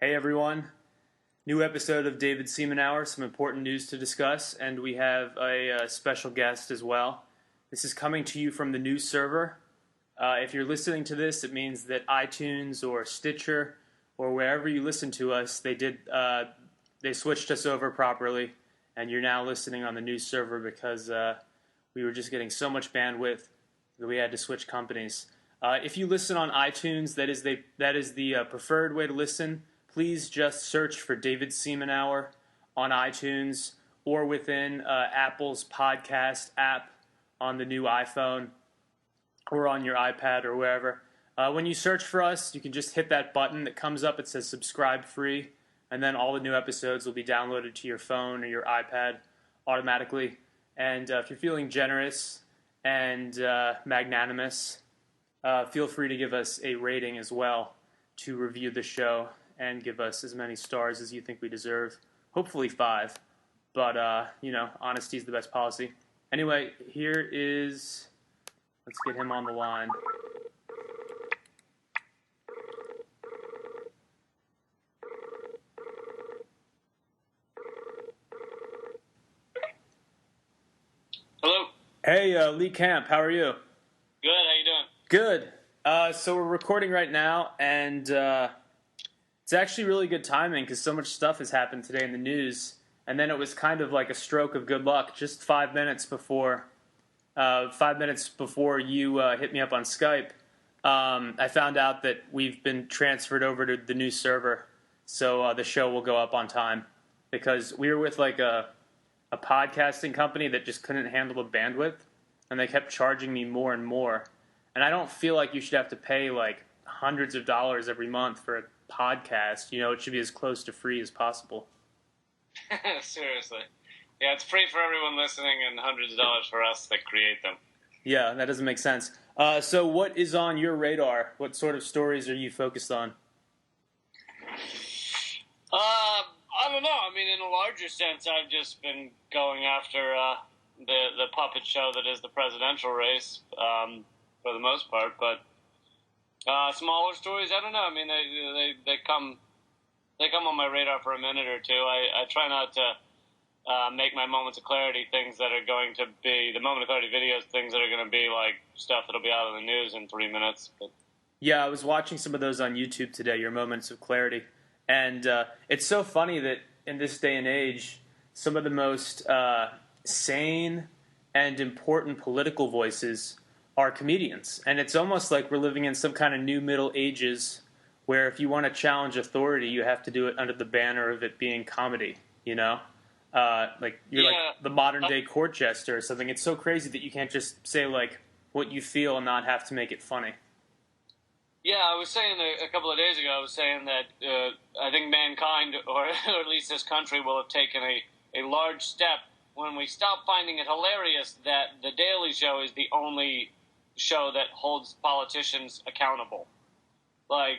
Hey everyone, new episode of David Seaman Hour, some important news to discuss, and we have a special guest as well. This is coming to you from the news server. If you're listening to this, it means that iTunes or Stitcher or wherever you listen to us, they switched us over properly, and you're now listening on the news server because we were just getting so much bandwidth that we had to switch companies. If you listen on iTunes, that is the preferred way to listen. Please just search for David Seaman Hour on iTunes or within Apple's podcast app on the new iPhone or on your iPad or wherever. When you search for us, you can just hit that button that comes up. It says subscribe free, and then all the new episodes will be downloaded to your phone or your iPad automatically. And if you're feeling generous and magnanimous, feel free to give us a rating as well to review the show and give us as many stars as you think we deserve. Hopefully 5, but honesty is the best policy. Anyway, let's get him on the line. Hello. Hey, Lee Camp, how are you? Good, how you doing? Good. So we're recording right now, and it's actually really good timing because so much stuff has happened today in the news, and then it was kind of like a stroke of good luck. Just 5 minutes before you hit me up on Skype, I found out that we've been transferred over to the new server, so the show will go up on time because we were with like a podcasting company that just couldn't handle the bandwidth, and they kept charging me more and more. And I don't feel like you should have to pay like hundreds of dollars every month for a podcast. It should be as close to free as possible. Seriously. Yeah, it's free for everyone listening and hundreds of dollars for us that create them. Yeah, that doesn't make sense. So what is on your radar? What sort of stories are you focused on? I don't know. I mean, in a larger sense, I've just been going after the puppet show that is the presidential race for the most part. But smaller stories, I don't know. I mean, they come on my radar for a minute or two. I try not to make my moments of clarity things that are going to be the moment of clarity videos, things that are going to be like stuff that'll be out of the news in 3 minutes. But yeah, I was watching some of those on YouTube today. Your moments of clarity. And it's so funny that in this day and age, some of the most sane and important political voices are comedians. And it's almost like we're living in some kind of new Middle Ages where if you want to challenge authority, you have to do it under the banner of it being comedy, like you're like the modern day court jester or something. It's so crazy that you can't just say like what you feel and not have to make it funny. Yeah, I was saying a couple of days ago, I was saying that I think mankind, or at least this country, will have taken a large step when we stop finding it hilarious that The Daily Show is the only show that holds politicians accountable. Like,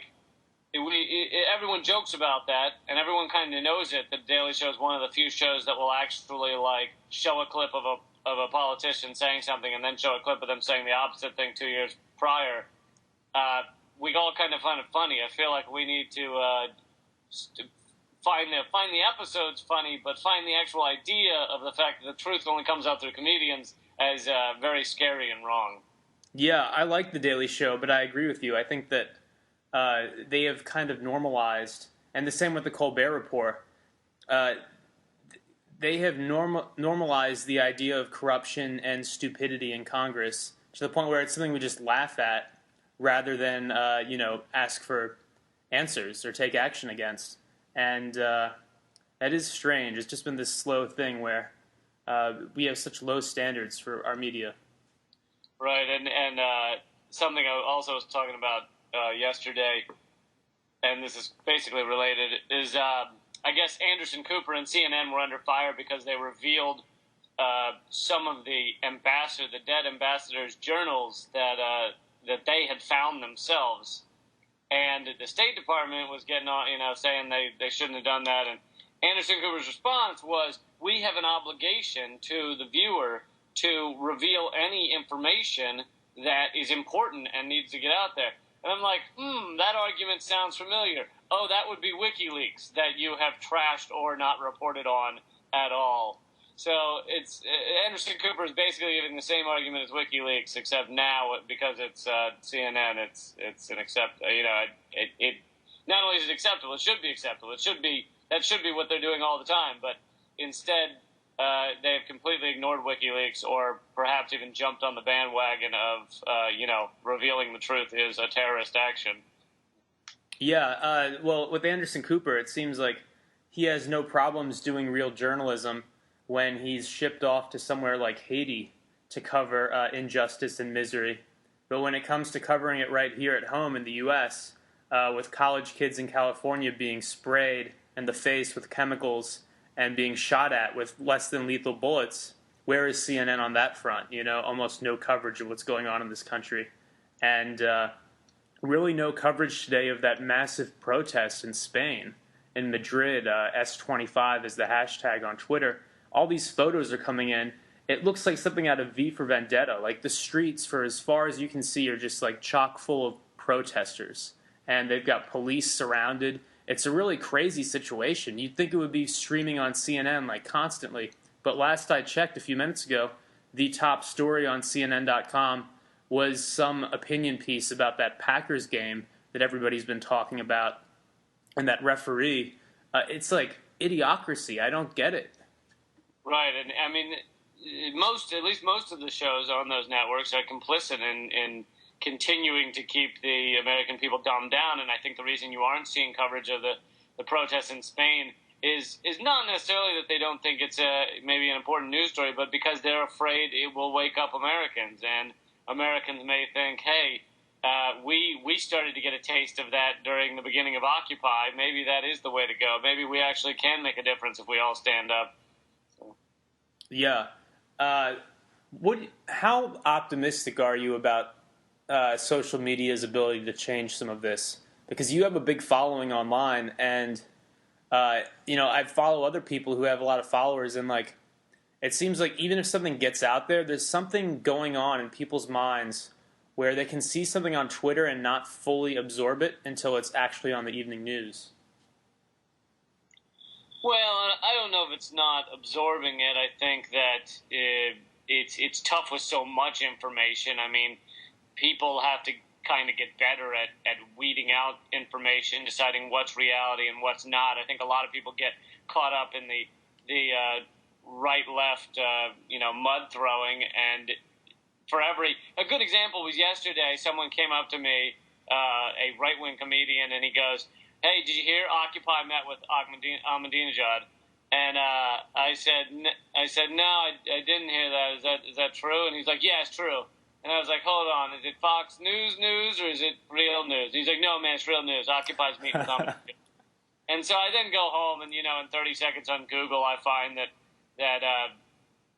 everyone jokes about that, and everyone kind of knows it, that The Daily Show is one of the few shows that will actually, like, show a clip of a politician saying something and then show a clip of them saying the opposite thing 2 years prior. We all kind of find it funny. I feel like we need to find the episodes funny, but find the actual idea of the fact that the truth only comes out through comedians as very scary and wrong. Yeah, I like The Daily Show, but I agree with you. I think that they have kind of normalized, and the same with the Colbert Report, they have normalized the idea of corruption and stupidity in Congress to the point where it's something we just laugh at rather than, ask for answers or take action against. And that is strange. It's just been this slow thing where we have such low standards for our media. Right, and something I also was talking about yesterday, and this is basically related, is I guess Anderson Cooper and CNN were under fire because they revealed some of the dead ambassadors' journals that they had found themselves. And the State Department was getting on, saying they shouldn't have done that. And Anderson Cooper's response was, we have an obligation to the viewer to reveal any information that is important and needs to get out there. And I'm like, that argument sounds familiar. Oh, that would be WikiLeaks that you have trashed or not reported on at all. So it's Anderson Cooper is basically giving the same argument as WikiLeaks, except now because it's CNN, it's an it not only is it acceptable, it should be acceptable. That should be what they're doing all the time. But instead, they have completely ignored WikiLeaks, or perhaps even jumped on the bandwagon of revealing the truth is a terrorist action. Yeah, well, with Anderson Cooper, it seems like he has no problems doing real journalism when he's shipped off to somewhere like Haiti to cover injustice and misery. But when it comes to covering it right here at home in the U.S., with college kids in California being sprayed in the face with chemicals and being shot at with less than lethal bullets, where is CNN on that front? Almost no coverage of what's going on in this country. And really no coverage today of that massive protest in Spain, in Madrid. S25 is the hashtag on Twitter. All these photos are coming in. It looks like something out of V for Vendetta. Like, the streets, for as far as you can see, are just like chock full of protesters. And they've got police surrounded. It's a really crazy situation. You'd think it would be streaming on CNN like constantly. But last I checked a few minutes ago, the top story on CNN.com was some opinion piece about that Packers game that everybody's been talking about. And that referee, it's like idiocracy. I don't get it. Right, and I mean, at least most of the shows on those networks are complicit in continuing to keep the American people dumbed down. And I think the reason you aren't seeing coverage of the protests in Spain is not necessarily that they don't think it's maybe an important news story, but because they're afraid it will wake up Americans, and Americans may think, hey, we started to get a taste of that during the beginning of Occupy. Maybe that is the way to go. Maybe we actually can make a difference if we all stand up. So. Yeah. How optimistic are you about social media's ability to change some of this? Because you have a big following online, and I follow other people who have a lot of followers, and like, it seems like even if something gets out there, there's something going on in people's minds where they can see something on Twitter and not fully absorb it until it's actually on the evening news. Well, I don't know if it's not absorbing it. I think that it's tough with so much information. I mean, people have to kind of get better at weeding out information, deciding what's reality and what's not. I think a lot of people get caught up in the right-left, mud throwing. And a good example was yesterday. Someone came up to me, a right-wing comedian, and he goes, "Hey, did you hear Occupy met with Ahmadinejad?" And I said, "No, I didn't hear that. Is that true?" And he's like, "Yeah, it's true." And I was like, "Hold on, is it Fox News or is it real news?" And he's like, "No, man, it's real news. Occupy's meeting with Ahmadinejad." And so I then go home, and in 30 seconds on Google, I find that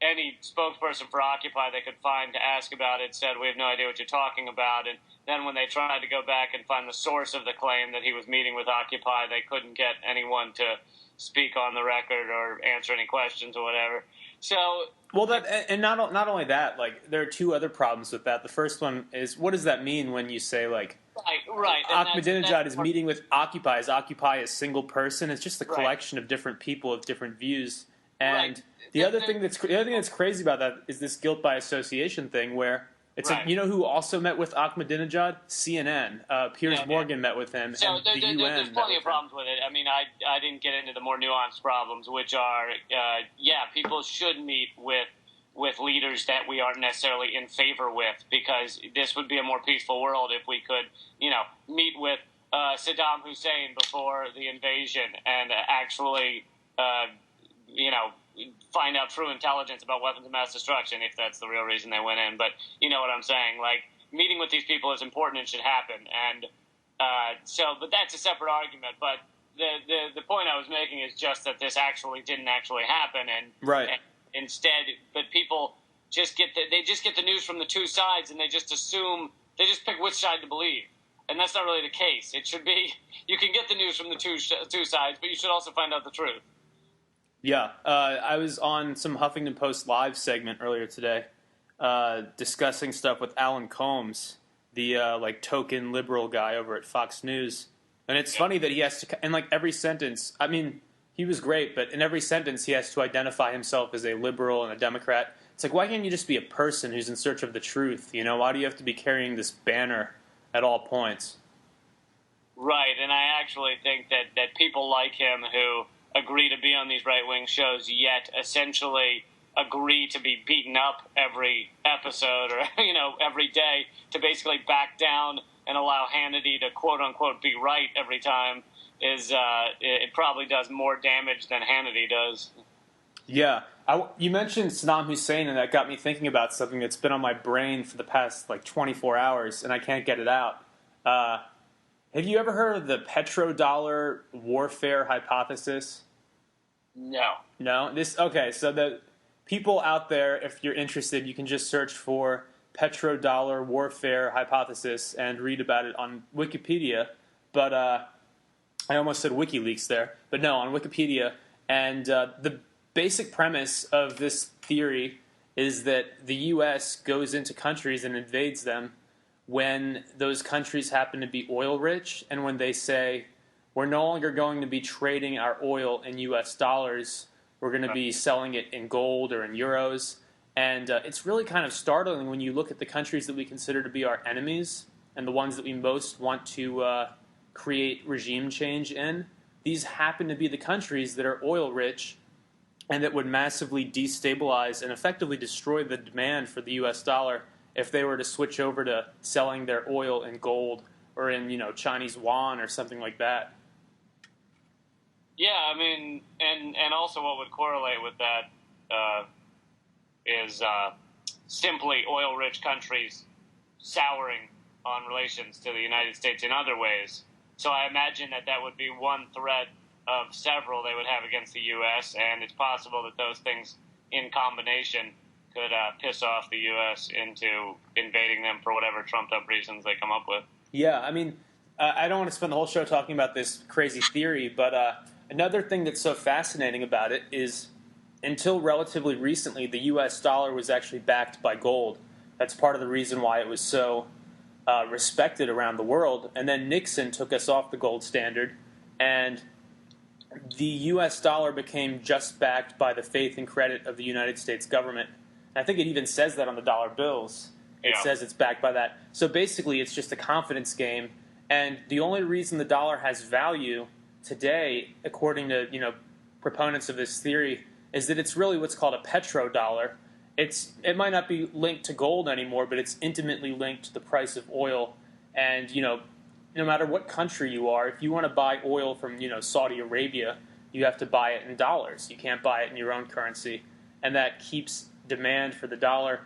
any spokesperson for Occupy they could find to ask about it said, "We have no idea what you're talking about." And then when they tried to go back and find the source of the claim that he was meeting with Occupy, they couldn't get anyone to speak on the record or answer any questions or whatever. So, well, not only that, like, there are two other problems with that. The first one is, what does that mean when you say, like, right. Ahmadinejad is meeting with Occupy? Is Occupy a single person? It's just a collection of different people with different views. And the other thing that's crazy about that is this guilt by association thing, where it's like, who also met with Ahmadinejad? CNN. Piers Morgan met with him, so and the UN. There's plenty of problems with it. I mean, I didn't get into the more nuanced problems, which are, people should meet with leaders that we aren't necessarily in favor with, because this would be a more peaceful world if we could, meet with Saddam Hussein before the invasion and actually, find out true intelligence about weapons of mass destruction, if that's the real reason they went in. But you know what I'm saying? Like, meeting with these people is important and should happen. And but that's a separate argument. But the point I was making is just that this didn't actually happen. And instead, but people just get the news from the two sides, and they just pick which side to believe. And that's not really the case. It should be, you can get the news from the two sides, but you should also find out the truth. Yeah, I was on some Huffington Post Live segment earlier today discussing stuff with Alan Combs the like token liberal guy over at Fox News. And it's funny that he has to, in like every sentence, I mean, he was great, but in every sentence he has to identify himself as a liberal and a Democrat. It's like, why can't you just be a person who's in search of the truth? You know, why do you have to be carrying this banner at all points? Right, and I actually think that people like him who agree to be on these right-wing shows yet essentially agree to be beaten up every episode or, every day to basically back down and allow Hannity to quote-unquote be right every time it probably does more damage than Hannity does. Yeah. You mentioned Saddam Hussein, and that got me thinking about something that's been on my brain for the past, 24 hours, and I can't get it out. Have you ever heard of the petrodollar warfare hypothesis? No. No? Okay, so the people out there, if you're interested, you can just search for petrodollar warfare hypothesis and read about it on Wikipedia. But I almost said WikiLeaks there, but no, on Wikipedia. And the basic premise of this theory is that the U.S. goes into countries and invades them when those countries happen to be oil rich, and when they say, we're no longer going to be trading our oil in U.S. dollars, we're going to be selling it in gold or in euros. And it's really kind of startling when you look at the countries that we consider to be our enemies and the ones that we most want to create regime change in. These happen to be the countries that are oil rich and that would massively destabilize and effectively destroy the demand for the U.S. dollar if they were to switch over to selling their oil in gold or in, Chinese yuan or something like that. Yeah, I mean, and also what would correlate with that is simply oil-rich countries souring on relations to the United States in other ways. So I imagine that would be one threat of several they would have against the U.S., and it's possible that those things in combination could piss off the U.S. into invading them for whatever trumped-up reasons they come up with. Yeah, I mean, I don't want to spend the whole show talking about this crazy theory, but another thing that's so fascinating about it is until relatively recently, the U.S. dollar was actually backed by gold. That's part of the reason why it was so respected around the world. And then Nixon took us off the gold standard, and the U.S. dollar became just backed by the faith and credit of the United States government. And I think it even says that on the dollar bills. It says it's backed by that. So basically, it's just a confidence game. And the only reason the dollar has value today, according to proponents of this theory, is that it's really what's called a petrodollar. It might not be linked to gold anymore, but it's intimately linked to the price of oil. And no matter what country you are, if you want to buy oil from Saudi Arabia, you have to buy it in dollars. You can't buy it in your own currency, and that keeps demand for the dollar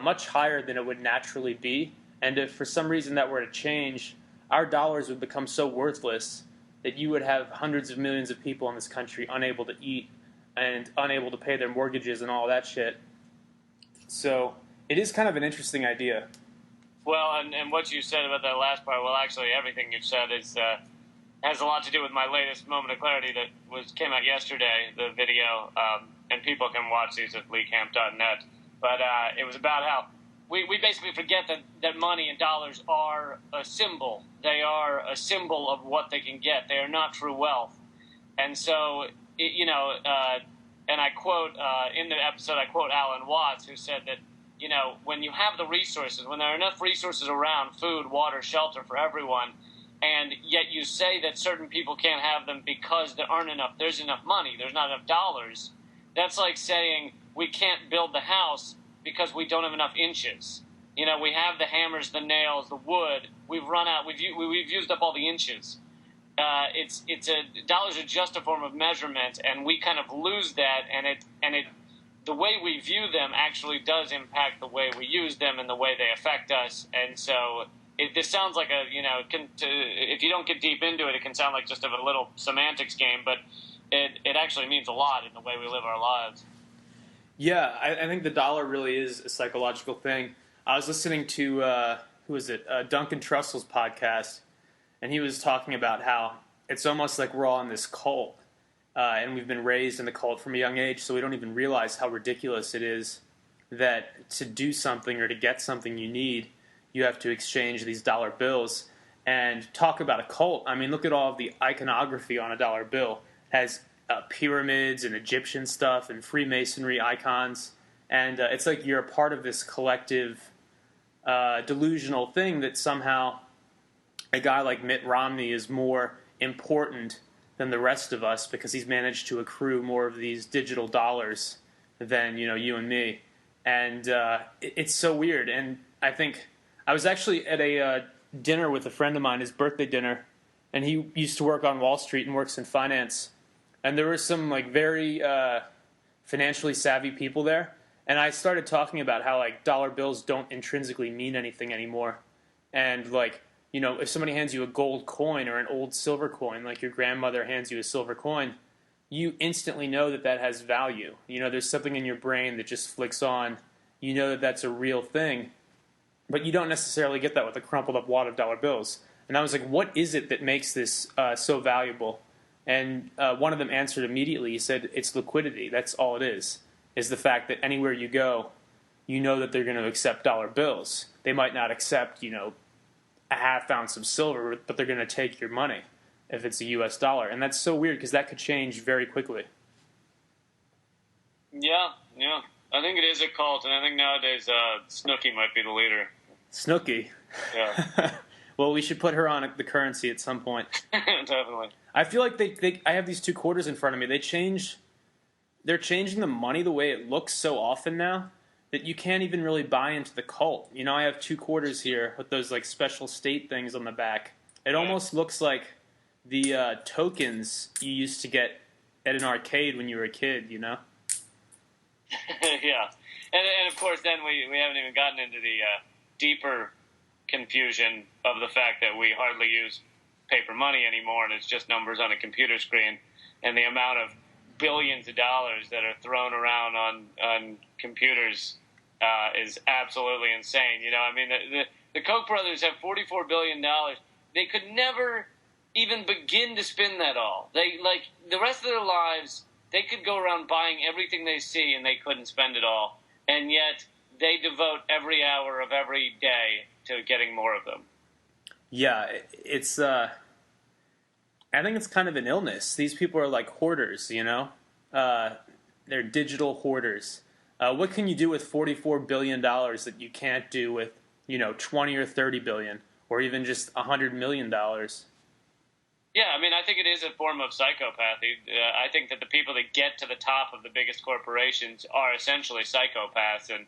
much higher than it would naturally be. And if for some reason that were to change, our dollars would become so worthless that you would have hundreds of millions of people in this country unable to eat and unable to pay their mortgages and all that shit. So it is kind of an interesting idea. Well, and what you said about that last part, well, actually everything you've said has a lot to do with my latest moment of clarity that came out yesterday, the video, and people can watch these at leecamp.net. But it was about how we basically forget that money and dollars are a symbol. They are a symbol of what they can get. They are not true wealth. And so, and I quote, in the episode, I quote Alan Watts, who said that, when you have the resources, when there are enough resources around, food, water, shelter for everyone, and yet you say that certain people can't have them because there's enough money, there's not enough dollars, that's like saying we can't build the house because we don't have enough inches. We have the hammers, the nails, the wood. We've run out. We've used up all the inches. Dollars are just a form of measurement, and we kind of lose that. And the way we view them actually does impact the way we use them and the way they affect us. And so this sounds like if you don't get deep into it, it can sound like just a little semantics game, but it actually means a lot in the way we live our lives. Yeah, I think the dollar really is a psychological thing. I was listening to, Duncan Trussell's podcast, and he was talking about how it's almost like we're all in this cult, and we've been raised in the cult from a young age, so we don't even realize how ridiculous it is that to do something or to get something you need you have to exchange these dollar bills. And talk about a cult. I mean, look at all of the iconography on a dollar bill. It has pyramids and Egyptian stuff and Freemasonry icons. And it's like you're a part of this collective delusional thing that somehow a guy like Mitt Romney is more important than the rest of us because he's managed to accrue more of these digital dollars than, you and me. And it's so weird. And I think I was actually at a dinner with a friend of mine, his birthday dinner, and he used to work on Wall Street and works in finance. And there were some like very financially savvy people there. And I started talking about how like dollar bills don't intrinsically mean anything anymore. And like, if somebody hands you a gold coin or an old silver coin, like your grandmother hands you a silver coin, you instantly know that that has value. There's something in your brain that just flicks on. You know that that's a real thing. But you don't necessarily get that with a crumpled up wad of dollar bills. And I was like, what is it that makes this so valuable? And one of them answered immediately. He said, it's liquidity. That's all it is the fact that anywhere you go, you know that they're going to accept dollar bills. They might not accept, a half ounce of silver, but they're going to take your money if it's a U.S. dollar. And that's so weird because that could change very quickly. Yeah. I think it is a cult, and I think nowadays Snooki might be the leader. Snooki? Yeah. Well, we should put her on the currency at some point. Definitely. I feel like I have these two quarters in front of me. They're changing the money the way it looks so often now that you can't even really buy into the cult. I have two quarters here with those like special state things on the back. It almost looks like the tokens you used to get at an arcade when you were a kid, Yeah. And of course, then we haven't even gotten into the deeper confusion of the fact that we hardly use paper money anymore, and it's just numbers on a computer screen, and the amount of billions of dollars that are thrown around on computers is absolutely insane. The Koch brothers have $44 billion. They could never even begin to spend that all. They, like, the rest of their lives, they could go around buying everything they see and they couldn't spend it all. And yet they devote every hour of every day to getting more of them. Yeah, it's I think it's kind of an illness. These people are like hoarders, they're digital hoarders. What can you do with $44 billion that you can't do with, 20 or 30 billion or even just $100 million? Yeah, I think it is a form of psychopathy. I think that the people that get to the top of the biggest corporations are essentially psychopaths and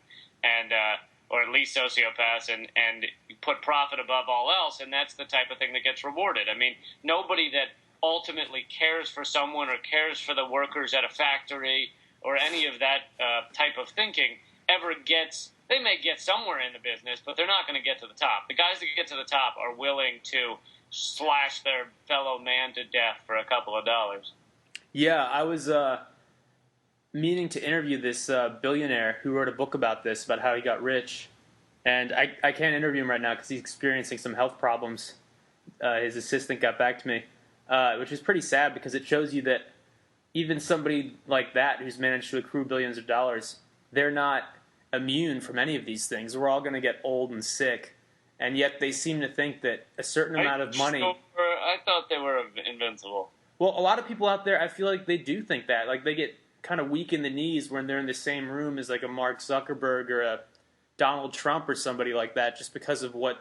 or at least sociopaths and put profit above all else, and that's the type of thing that gets rewarded. Nobody that ultimately cares for someone or cares for the workers at a factory or any of that type of thinking ever gets. They may get somewhere in the business, but they're not going to get to the top. The guys that get to the top are willing to slash their fellow man to death for a couple of dollars. Yeah, I was meaning to interview this billionaire who wrote a book about this, about how he got rich. And I can't interview him right now because he's experiencing some health problems. His assistant got back to me, which is pretty sad because it shows you that even somebody like that who's managed to accrue billions of dollars, they're not immune from any of these things. We're all going to get old and sick. And yet they seem to think that a certain amount of money... I thought they were invincible. Well, a lot of people out there, I feel like they do think that. Like, they get kind of weak in the knees when they're in the same room as, like, a Mark Zuckerberg or a Donald Trump or somebody like that, just because of what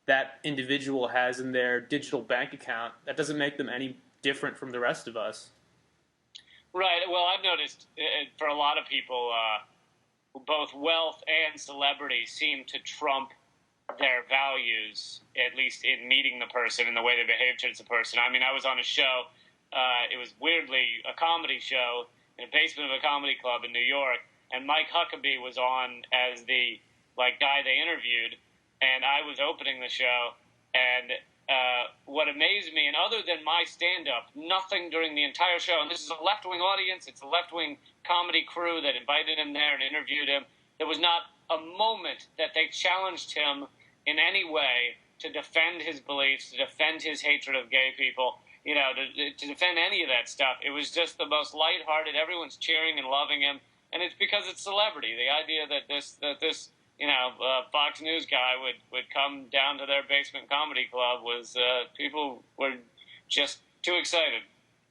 that individual has in their digital bank account. That doesn't make them any different from the rest of us. Right. Well, I've noticed for a lot of people, both wealth and celebrity seem to trump their values, at least in meeting the person and the way they behave towards the person. I was on a show, it was weirdly a comedy show in a basement of a comedy club in New York, and Mike Huckabee was on as the guy they interviewed, and I was opening the show, and what amazed me, and other than my stand-up, nothing during the entire show, and this is a left-wing audience, it's a left-wing comedy crew that invited him there and interviewed him, there was not a moment that they challenged him in any way to defend his beliefs, to defend his hatred of gay people, to defend any of that stuff. It was just the most lighthearted. Everyone's cheering and loving him, and it's because it's celebrity. The idea that this Fox News guy would come down to their basement comedy club was people were just too excited.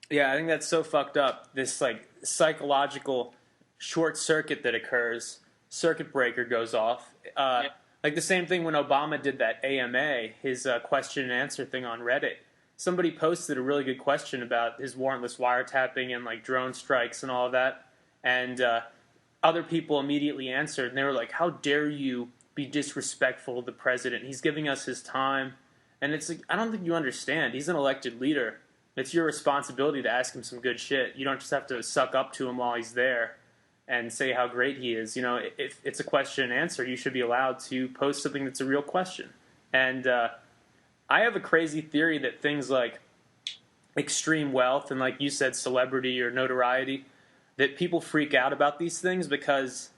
Yeah, I think that's so fucked up. This like psychological short circuit that occurs, circuit breaker goes off. Yeah. Like the same thing when Obama did that AMA, his question and answer thing on Reddit. Somebody posted a really good question about his warrantless wiretapping and like drone strikes and all of that, and other people immediately answered, and they were like, "How dare you be disrespectful of the president? He's giving us his time." And it's like, I don't think you understand. He's an elected leader. It's your responsibility to ask him some good shit. You don't just have to suck up to him while he's there and say how great he is. If it's a question and answer, you should be allowed to post something that's a real question. And I have a crazy theory that things like extreme wealth and, like you said, celebrity or notoriety, that people freak out about these things because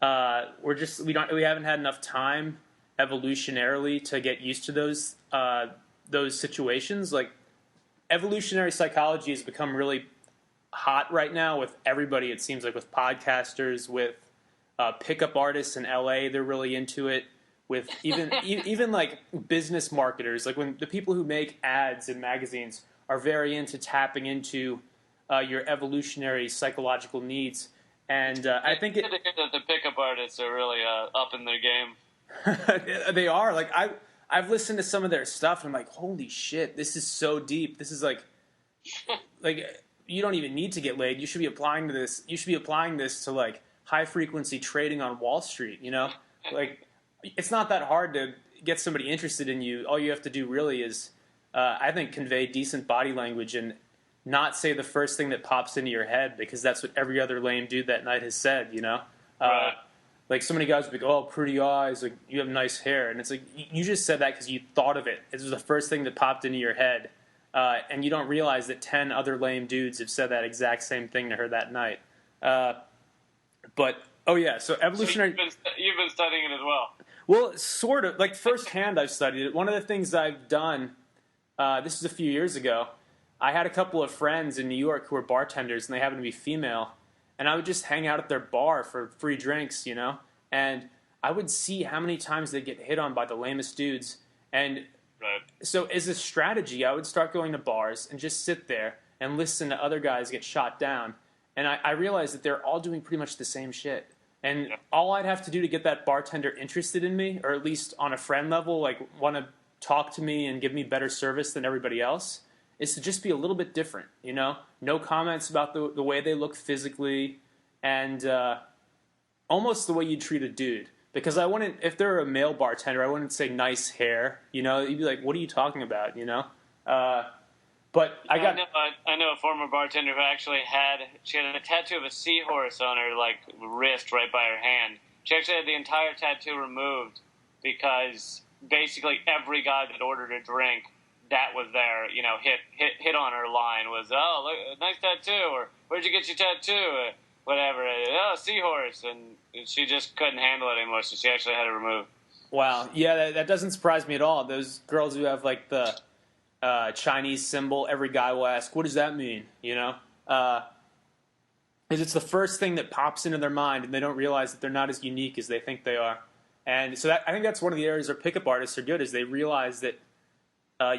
we haven't had enough time evolutionarily to get used to those situations. Like, evolutionary psychology has become really hot right now with everybody. It seems like with podcasters, with pickup artists in LA, they're really into it. With even like business marketers, like when the people who make ads in magazines are very into tapping into your evolutionary psychological needs. And I think that the pickup artists are really up in their game. They are. Like I've listened to some of their stuff, and I'm like, holy shit, this is so deep. This is like you don't even need to get laid. You should be applying to this. You should be applying this to like high frequency trading on Wall Street. Like it's not that hard to get somebody interested in you. All you have to do really is, I think, convey decent body language and not say the first thing that pops into your head, because that's what every other lame dude that night has said. Right. Like so many guys would be like, "Oh, pretty eyes, like you have nice hair," and it's like you just said that because you thought of it. It was the first thing that popped into your head, and you don't realize that 10 other lame dudes have said that exact same thing to her that night. But oh yeah, so evolutionary. So you've been studying it as well. Well, sort of. Like firsthand, I've studied it. One of the things I've done, this was a few years ago. I had a couple of friends in New York who were bartenders, and they happened to be female. And I would just hang out at their bar for free drinks, and I would see how many times they'd get hit on by the lamest dudes. And so as a strategy, I would start going to bars and just sit there and listen to other guys get shot down. And I realized that they're all doing pretty much the same shit. And all I'd have to do to get that bartender interested in me, or at least on a friend level, like want to talk to me and give me better service than everybody else, is to just be a little bit different, No comments about the way they look physically, and almost the way you treat a dude. Because I wouldn't, if they're a male bartender, I wouldn't say nice hair, You'd be like, what are you talking about, But I know a former bartender who actually had a tattoo of a seahorse on her wrist right by her hand. She actually had the entire tattoo removed because basically every guy that ordered a drink that was there, hit on her line was, "Oh, look, nice tattoo," or "Where'd you get your tattoo?" Whatever. "Oh, seahorse," and she just couldn't handle it anymore, so she actually had it removed. Wow, yeah, that doesn't surprise me at all. Those girls who have like the Chinese symbol, every guy will ask, "What does that mean?" Because it's the first thing that pops into their mind, and they don't realize that they're not as unique as they think they are. And so I think that's one of the areas where pickup artists are good, is they realize that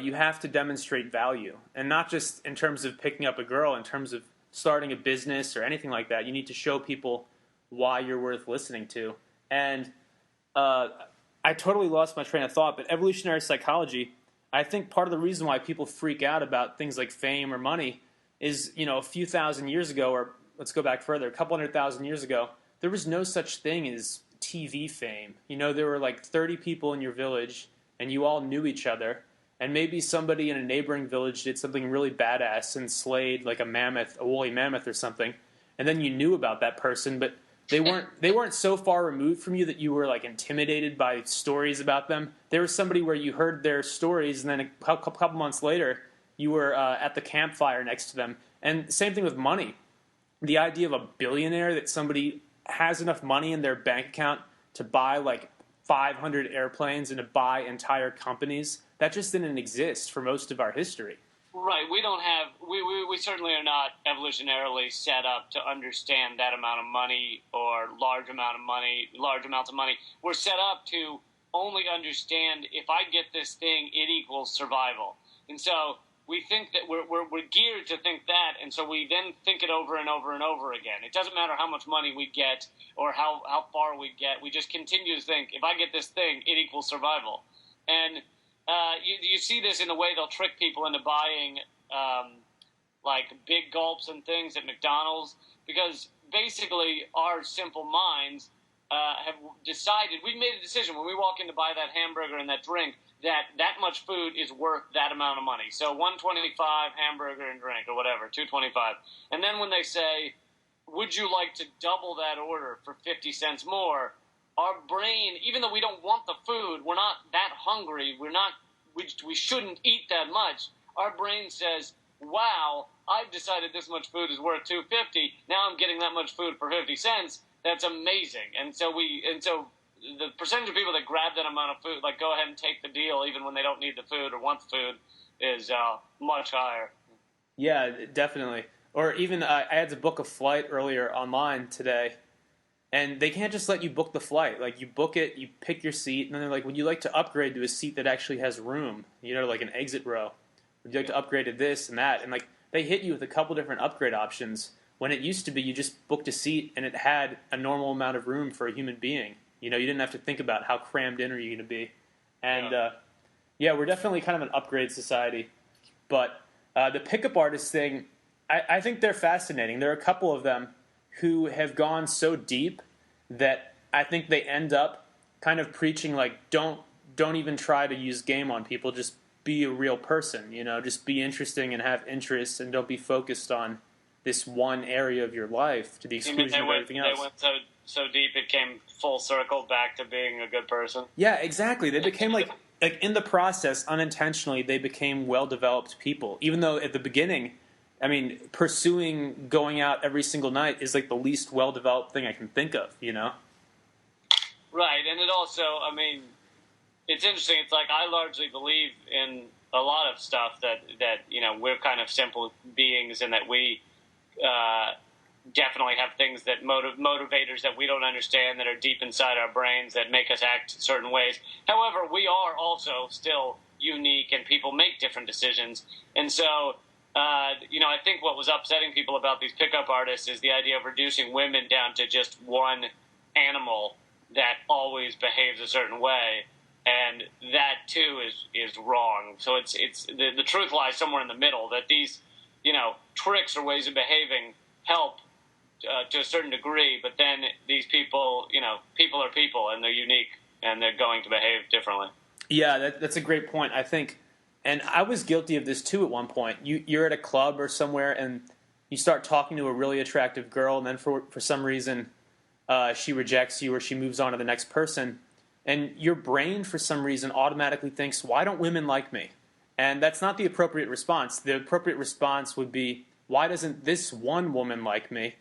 you have to demonstrate value, and not just in terms of picking up a girl, in terms of starting a business or anything like that. You need to show people why you're worth listening to. And I totally lost my train of thought, but evolutionary psychology, I think part of the reason why people freak out about things like fame or money is, a few thousand years ago, or let's go back further, a couple 100,000 years ago, there was no such thing as TV fame. There were like 30 people in your village, and you all knew each other. And maybe somebody in a neighboring village did something really badass and slayed like a woolly mammoth or something. And then you knew about that person, but they weren't so far removed from you that you were like intimidated by stories about them. There was somebody where you heard their stories, and then a couple months later, you were at the campfire next to them. And same thing with money. The idea of a billionaire, that somebody has enough money in their bank account to buy like 500 airplanes and to buy entire companies, that just didn't exist for most of our history. Right. We don't have. We certainly are not evolutionarily set up to understand that amount of money or large amounts of money. We're set up to only understand if I get this thing, it equals survival. And so we think that we're geared to think that, and so we then think it over and over and over again. It doesn't matter how much money we get or how far we get. We just continue to think, if I get this thing, it equals survival. And you see this in the way they'll trick people into buying like big gulps and things at McDonald's, because basically our simple minds have decided, we've made a decision when we walk in to buy that hamburger and that drink, that much food is worth that amount of money. So $125 hamburger and drink or whatever, $225. And then when they say, would you like to double that order for 50 cents more? Our brain, even though we don't want the food, we're not that hungry, we shouldn't eat that much. Our brain says, wow, I've decided this much food is worth $2.50. Now I'm getting that much food for 50 cents. That's amazing. And so the percentage of people that grab that amount of food, like go ahead and take the deal even when they don't need the food or want the food, is much higher. Yeah, definitely. Or even I had to book a flight earlier online today, and they can't just let you book the flight. Like, you book it, you pick your seat, and then they're like, would you like to upgrade to a seat that actually has room? You know, like an exit row. Would you like to upgrade to this and that? And like, they hit you with a couple different upgrade options, when it used to be you just booked a seat and it had a normal amount of room for a human being. You know, you didn't have to think about how crammed in are you going to be. And yeah, we're definitely kind of an upgrade society. But the pickup artist thing, I think they're fascinating. There are a couple of them who have gone so deep that I think they end up kind of preaching like, don't even try to use game on people. Just be a real person, you know, just be interesting and have interests, and don't be focused on this one area of your life to the exclusion of everything else. They went so deep it came full circle back to being a good person. Yeah, exactly. They became like in the process, unintentionally, they became well-developed people. Even though at the beginning, I mean, pursuing going out every single night is like the least well-developed thing I can think of, you know? Right, and it also, I mean, it's interesting. It's like I largely believe in a lot of stuff that you know, we're kind of simple beings, and that we definitely have things that motivators that we don't understand, that are deep inside our brains, that make us act certain ways. However, we are also still unique, and people make different decisions. And so, you know, I think what was upsetting people about these pickup artists is the idea of reducing women down to just one animal that always behaves a certain way. And that too is wrong. So it's the truth lies somewhere in the middle, that these, you know, tricks or ways of behaving help to a certain degree, but then these people, you know, people are people, and they're unique, and they're going to behave differently. Yeah, that's a great point, I think. And I was guilty of this too at one point. You're at a club or somewhere, and you start talking to a really attractive girl, and then for some reason she rejects you, or she moves on to the next person, and your brain for some reason automatically thinks, why don't women like me? And that's not the appropriate response. The appropriate response would be, why doesn't this one woman like me?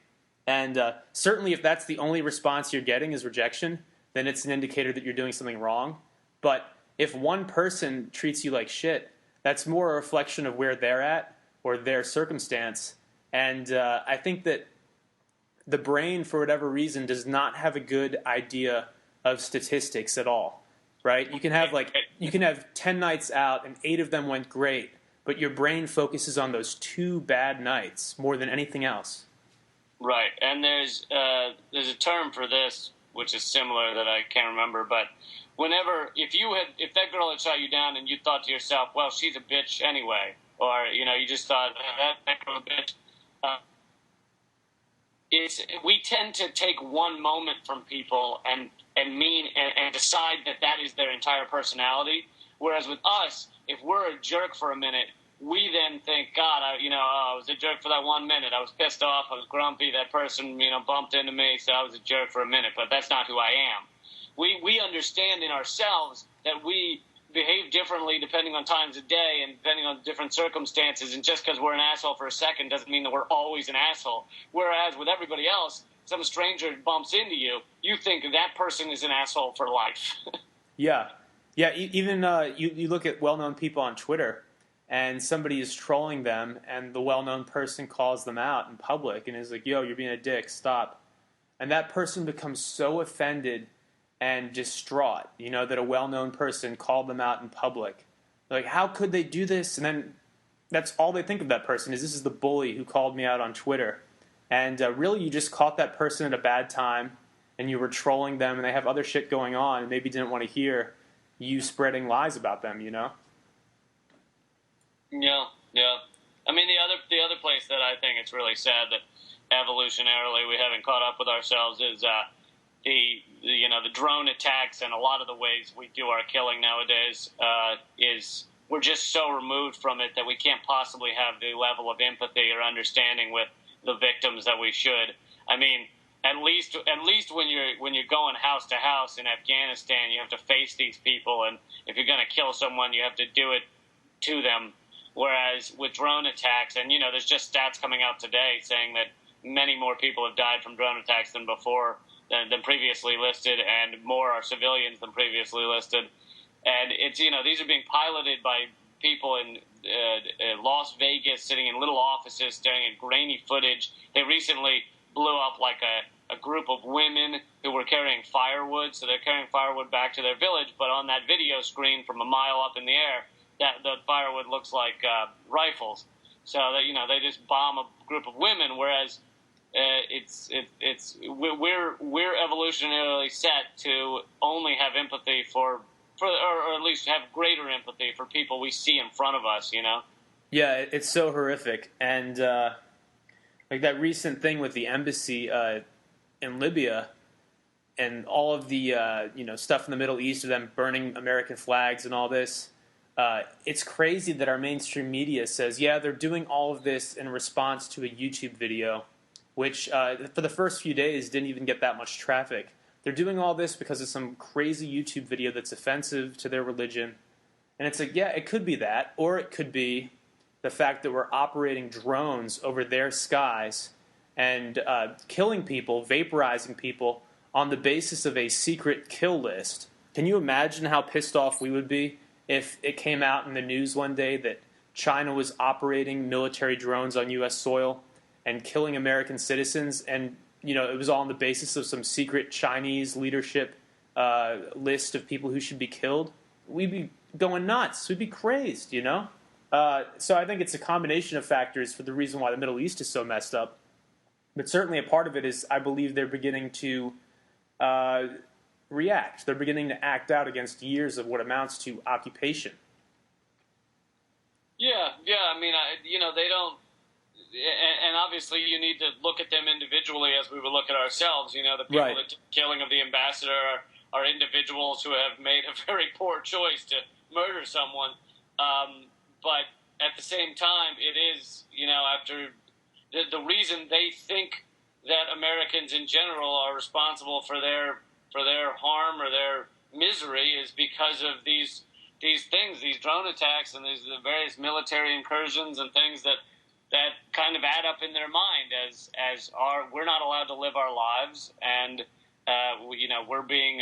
And certainly if that's the only response you're getting is rejection, then it's an indicator that you're doing something wrong. But if one person treats you like shit, that's more a reflection of where they're at or their circumstance. And I think that the brain, for whatever reason, does not have a good idea of statistics at all, right? You can have 10 nights out and 8 of them went great, but your brain focuses on those 2 bad nights more than anything else. Right, and there's a term for this which is similar that I can't remember, but if that girl had shot you down and you thought to yourself, well, she's a bitch anyway, or you know, you just thought that girl's a bitch. We tend to take one moment from people and decide that is their entire personality. Whereas with us, if we're a jerk for a minute, we then think, God, I was a jerk for that 1 minute. I was pissed off. I was grumpy. That person, bumped into me, so I was a jerk for a minute. But that's not who I am. We understand in ourselves that we behave differently depending on times of day and depending on different circumstances. And just because we're an asshole for a second doesn't mean that we're always an asshole. Whereas with everybody else, some stranger bumps into you, you think that person is an asshole for life. Yeah. Yeah, even you look at well-known people on Twitter, and somebody is trolling them, and the well-known person calls them out in public and is like, yo, you're being a dick, stop. And that person becomes so offended and distraught, that a well-known person called them out in public. They're like, how could they do this? And then that's all they think of that person is, this is the bully who called me out on Twitter. And really, you just caught that person at a bad time, and you were trolling them, and they have other shit going on, and maybe didn't want to hear you spreading lies about them, Yeah. I mean, the other place that I think it's really sad that evolutionarily we haven't caught up with ourselves is the drone attacks, and a lot of the ways we do our killing nowadays is we're just so removed from it that we can't possibly have the level of empathy or understanding with the victims that we should. I mean, at least when you're going house to house in Afghanistan, you have to face these people, and if you're going to kill someone, you have to do it to them. Whereas with drone attacks, and there's just stats coming out today saying that many more people have died from drone attacks than than previously listed, and more are civilians than previously listed. And it's these are being piloted by people in Las Vegas, sitting in little offices, staring at grainy footage. They recently blew up like a group of women who were carrying firewood, so they're carrying firewood back to their village, but on that video screen from a mile up in the air, that the firewood looks like rifles. So that they just bomb a group of women, whereas we're evolutionarily set to only have empathy for or at least have greater empathy for people we see in front of us. Yeah, it's so horrific, and like that recent thing with the embassy in Libya, and all of the stuff in the Middle East of them burning American flags and all this. It's crazy that our mainstream media says, yeah, they're doing all of this in response to a YouTube video, which for the first few days didn't even get that much traffic. They're doing all this because of some crazy YouTube video that's offensive to their religion. And it's like, yeah, it could be that, or it could be the fact that we're operating drones over their skies and killing people, vaporizing people on the basis of a secret kill list. Can you imagine how pissed off we would be if it came out in the news one day that China was operating military drones on U.S. soil and killing American citizens, and it was all on the basis of some secret Chinese leadership list of people who should be killed? We'd be going nuts. We'd be crazed, So I think it's a combination of factors for the reason why the Middle East is so messed up. But certainly a part of it is I believe they're beginning to react. They're beginning to act out against years of what amounts to occupation. Yeah. I mean, they don't. And obviously, you need to look at them individually as we would look at ourselves. The people Right. that killing of the ambassador are individuals who have made a very poor choice to murder someone. But at the same time, it is, after the reason they think that Americans in general are responsible for their harm or their misery is because of these things, these drone attacks and these various military incursions and things that kind of add up in their mind as we're not allowed to live our lives, and we're being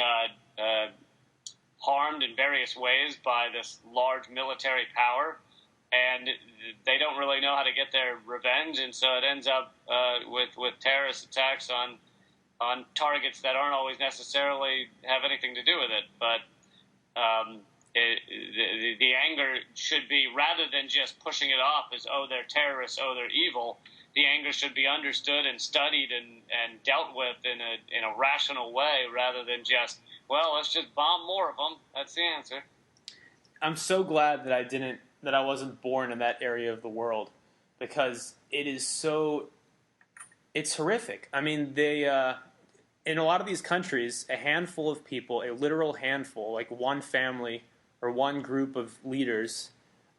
harmed in various ways by this large military power, and they don't really know how to get their revenge, and so it ends up with terrorist attacks on targets that aren't always necessarily have anything to do with it, but. The anger should be, rather than just pushing it off as, oh, they're terrorists, oh, they're evil, the anger should be understood and studied and dealt with in a rational way, rather than just, well, let's just bomb more of them. That's the answer. I'm so glad that I wasn't born in that area of the world, because it's horrific. I mean, they in a lot of these countries, a handful of people, a literal handful, like one family or one group of leaders,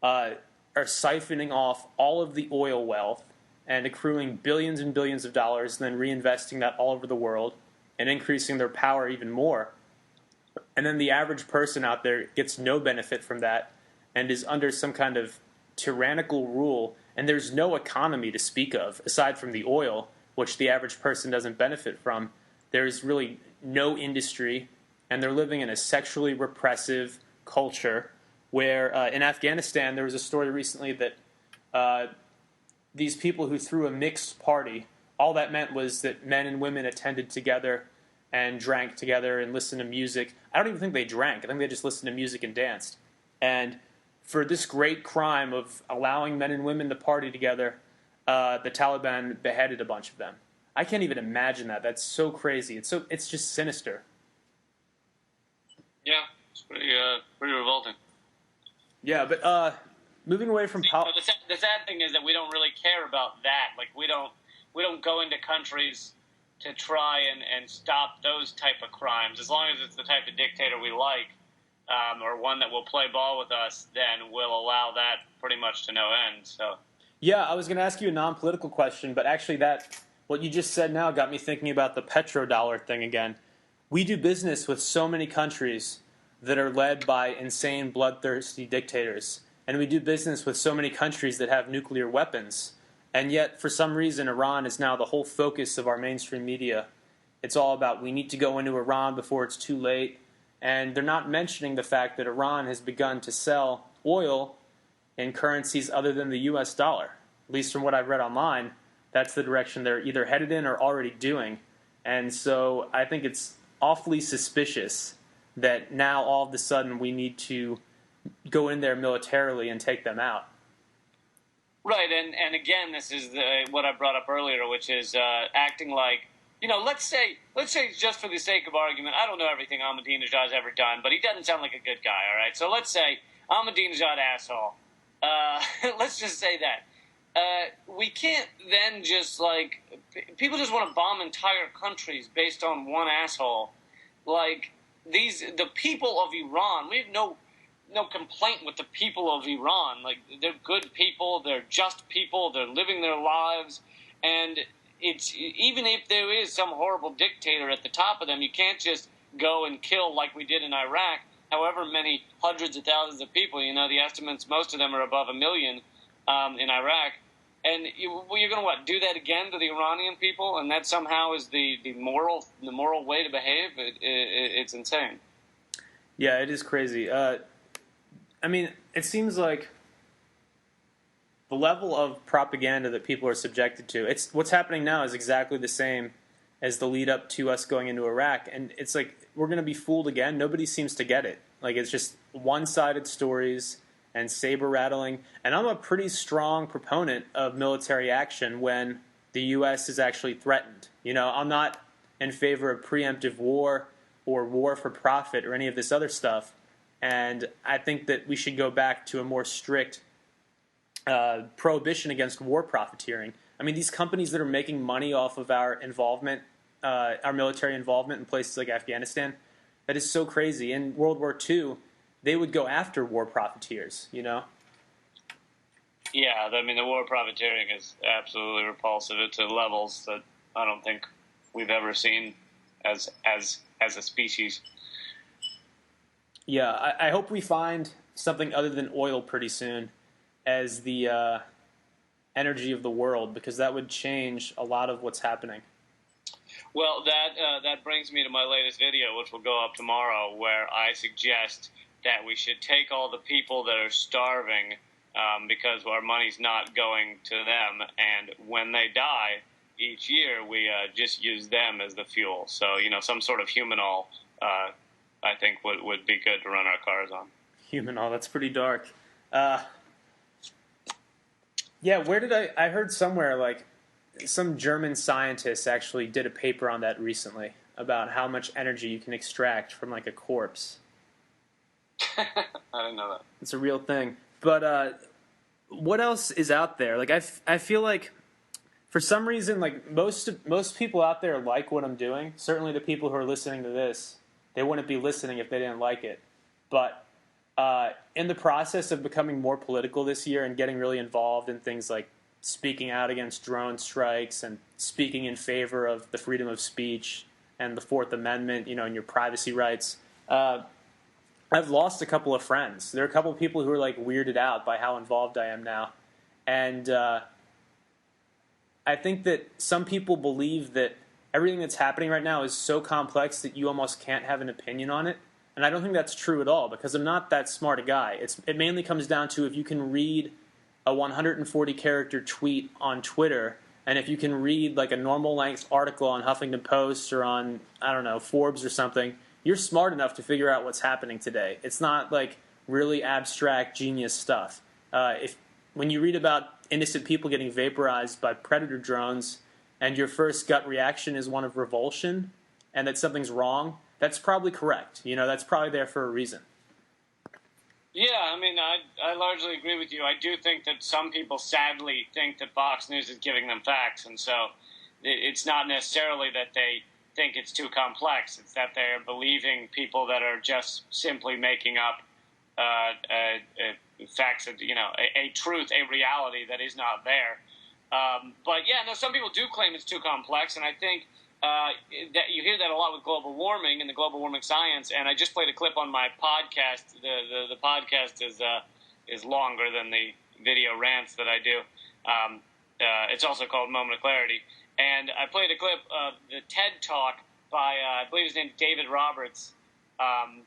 are siphoning off all of the oil wealth and accruing billions and billions of dollars, and then reinvesting that all over the world and increasing their power even more. And then the average person out there gets no benefit from that and is under some kind of tyrannical rule, and there's no economy to speak of aside from the oil, which the average person doesn't benefit from. There's really no industry, and they're living in a sexually repressive culture where in Afghanistan there was a story recently that these people who threw a mixed party, all that meant was that men and women attended together and drank together and listened to music. I don't even think they drank. I think they just listened to music and danced. And for this great crime of allowing men and women to party together, the Taliban beheaded a bunch of them. I can't even imagine that. That's so crazy. It's just sinister. Yeah, it's pretty revolting. Yeah, but moving away from the sad thing is that we don't really care about that. Like we don't go into countries to try and stop those type of crimes. As long as it's the type of dictator we like, or one that will play ball with us, then we'll allow that pretty much to no end. So. Yeah, I was going to ask you a non-political question, but actually what you just said now got me thinking about the petrodollar thing again. We do business with so many countries that are led by insane, bloodthirsty dictators. And we do business with so many countries that have nuclear weapons. And yet, for some reason, Iran is now the whole focus of our mainstream media. It's all about we need to go into Iran before it's too late. And they're not mentioning the fact that Iran has begun to sell oil in currencies other than the U.S. dollar. At least from what I've read online, that's the direction they're either headed in or already doing. And so I think it's awfully suspicious that now all of a sudden we need to go in there militarily and take them out. Right, and again, this is what I brought up earlier, which is acting like, let's say just for the sake of argument, I don't know everything Ahmadinejad's ever done, but he doesn't sound like a good guy, all right? So let's say Ahmadinejad asshole. Let's just say that. We can't then just, people just want to bomb entire countries based on one asshole. The people of Iran, we have no complaint with the people of Iran. They're good people, they're just people, they're living their lives, and it's even if there is some horrible dictator at the top of them, you can't just go and kill like we did in Iraq, however many hundreds of thousands of people. The estimates, most of them are above 1 million in Iraq. And you're going to do that again to the Iranian people, and that somehow is the moral way to behave? It's insane. Yeah, it is crazy. It seems like the level of propaganda that people are subjected to, what's happening now is exactly the same as the lead up to us going into Iraq. And it's like we're going to be fooled again. Nobody seems to get it. It's just one-sided stories and saber rattling. And I'm a pretty strong proponent of military action when the U.S. is actually threatened. I'm not in favor of preemptive war or war for profit or any of this other stuff. And I think that we should go back to a more strict prohibition against war profiteering. These companies that are making money off of our involvement, our military involvement in places like Afghanistan, that is so crazy. In World War II, they would go after war profiteers, Yeah, the war profiteering is absolutely repulsive to levels that I don't think we've ever seen as a species. Yeah, I hope we find something other than oil pretty soon as the energy of the world, because that would change a lot of what's happening. Well, that brings me to my latest video, which will go up tomorrow, where I suggest that we should take all the people that are starving because our money's not going to them, and when they die each year, we just use them as the fuel. So, some sort of humanol, I think, would be good to run our cars on. Humanol, that's pretty dark. Yeah, where did I heard somewhere, some German scientists actually did a paper on that recently about how much energy you can extract from, a corpse. I didn't know that. It's a real thing. But what else is out there? I feel like for some reason, most people out there like what I'm doing. Certainly the people who are listening to this, they wouldn't be listening if they didn't like it. But in the process of becoming more political this year and getting really involved in things like speaking out against drone strikes and speaking in favor of the freedom of speech and the Fourth Amendment, and your privacy rights, I've lost a couple of friends. There are a couple of people who are weirded out by how involved I am now. And I think that some people believe that everything that's happening right now is so complex that you almost can't have an opinion on it. And I don't think that's true at all because I'm not that smart a guy. It mainly comes down to if you can read a 140 character tweet on Twitter, and if you can read like a normal length article on Huffington Post or on, I don't know, Forbes or something, you're smart enough to figure out what's happening today. It's not like really abstract genius stuff. If when you read about innocent people getting vaporized by predator drones, and your first gut reaction is one of revulsion, and that something's wrong, that's probably correct. You know, that's probably there for a reason. Yeah, I mean, I largely agree with you. I do think that some people sadly think that Fox News is giving them facts, and so it's not necessarily that they think it's too complex. It's that they're believing people that are just simply making up facts, of, a truth, a reality that is not there. But yeah, no, some people do claim it's too complex, and I think that you hear that a lot with global warming and the global warming science. And I just played a clip on my podcast. The podcast is longer than the video rants that I do. It's also called Moment of Clarity. And I played a clip of the TED Talk by, I believe his name is David Roberts, and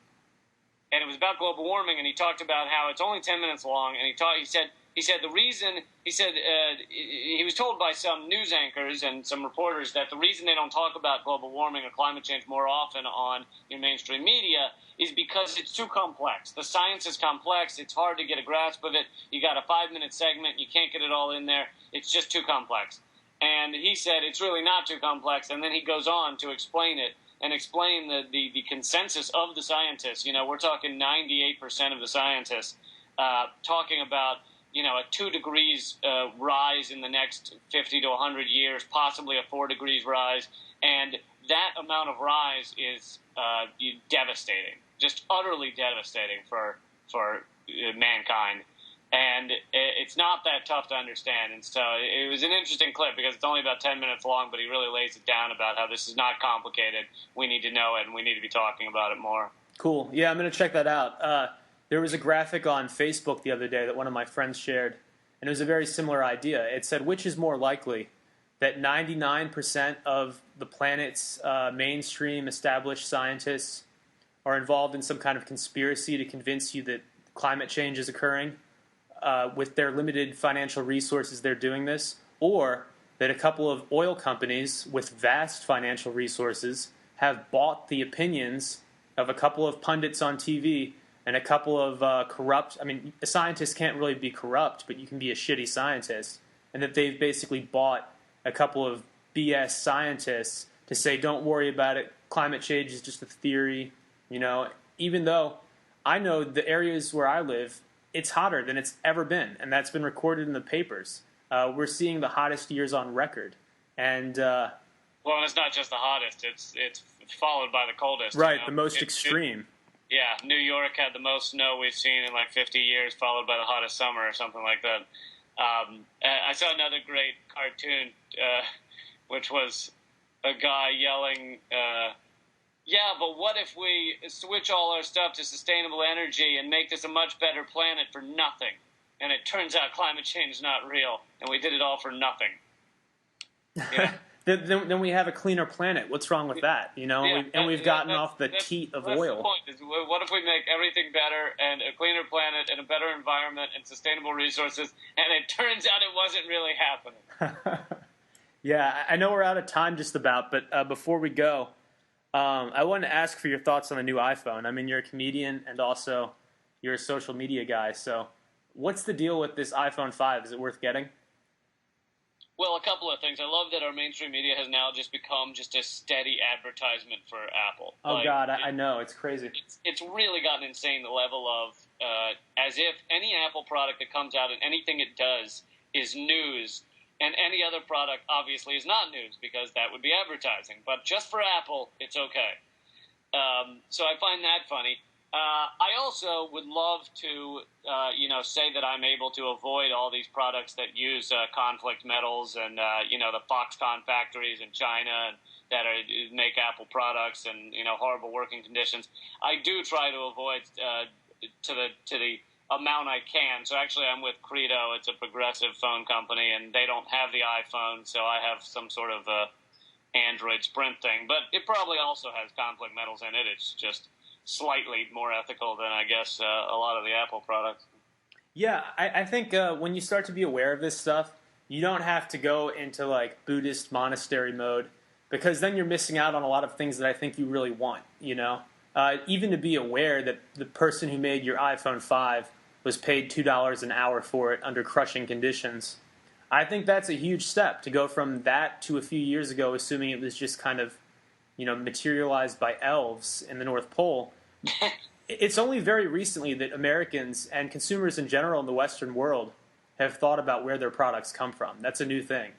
it was about global warming, and he talked about how it's only 10 minutes long, and he said the reason, he was told by some news anchors and some reporters that the reason they don't talk about global warming or climate change more often on your mainstream media is because it's too complex. The science is complex. It's hard to get a grasp of it. You got a 5-minute segment. You can't get it all in there. It's just too complex. And he said it's really not too complex, and then he goes on to explain it and explain the consensus of the scientists. You know, we're talking 98% of the scientists talking about, a 2 degrees rise in the next 50 to 100 years, possibly a 4 degrees rise. And that amount of rise is devastating, just utterly devastating for mankind. And it's not that tough to understand. And so it was an interesting clip because it's only about 10 minutes long, but he really lays it down about how this is not complicated. We need to know it, and we need to be talking about it more. Cool. Yeah, I'm going to check that out. There was a graphic on Facebook the other day that one of my friends shared, and it was a very similar idea. It said, which is more likely, that 99% of the planet's mainstream established scientists are involved in some kind of conspiracy to convince you that climate change is occurring, with their limited financial resources they're doing this, or that a couple of oil companies with vast financial resources have bought the opinions of a couple of pundits on TV and a couple of corrupt, a scientist can't really be corrupt, but you can be a shitty scientist, and that they've basically bought a couple of BS scientists to say, don't worry about it, climate change is just a theory, even though I know the areas where I live, it's hotter than it's ever been, and that's been recorded in the papers. We're seeing the hottest years on record, and well, it's not just the hottest; it's followed by the coldest. Right, the most extreme. Yeah, New York had the most snow we've seen in like 50 years, followed by the hottest summer or something like that. I saw another great cartoon, which was a guy yelling. Yeah, but what if we switch all our stuff to sustainable energy and make this a much better planet for nothing? And it turns out climate change is not real, and we did it all for nothing. Yeah. then we have a cleaner planet. What's wrong with that? And we've gotten off the teat of oil. The point is, what if we make everything better and a cleaner planet and a better environment and sustainable resources, and it turns out it wasn't really happening? Yeah, I know we're out of time just about, but before we go, I wanted to ask for your thoughts on the new iPhone. I mean, you're a comedian and also you're a social media guy. So what's the deal with this iPhone 5? Is it worth getting? Well, a couple of things. I love that our mainstream media has now just become just a steady advertisement for Apple. Oh, God, I know. It's crazy. It's really gotten insane, the level of as if any Apple product that comes out and anything it does is news. And any other product, obviously, is not news because that would be advertising. But just for Apple, it's okay. So I find that funny. I also would love to, say that I'm able to avoid all these products that use conflict metals and, the Foxconn factories in China and that make Apple products and, horrible working conditions. I do try to avoid to the amount I can. So actually I'm with Credo. It's a progressive phone company, and they don't have the iPhone, so I have some sort of Android Sprint thing. But it probably also has conflict metals in it. It's just slightly more ethical than, I guess, a lot of the Apple products. Yeah, I think when you start to be aware of this stuff, you don't have to go into like Buddhist monastery mode because then you're missing out on a lot of things that I think you really want. Even to be aware that the person who made your iPhone 5 was paid $2 an hour for it under crushing conditions. I think that's a huge step to go from that to a few years ago, assuming it was just kind of, materialized by elves in the North Pole. It's only very recently that Americans and consumers in general in the Western world have thought about where their products come from. That's a new thing.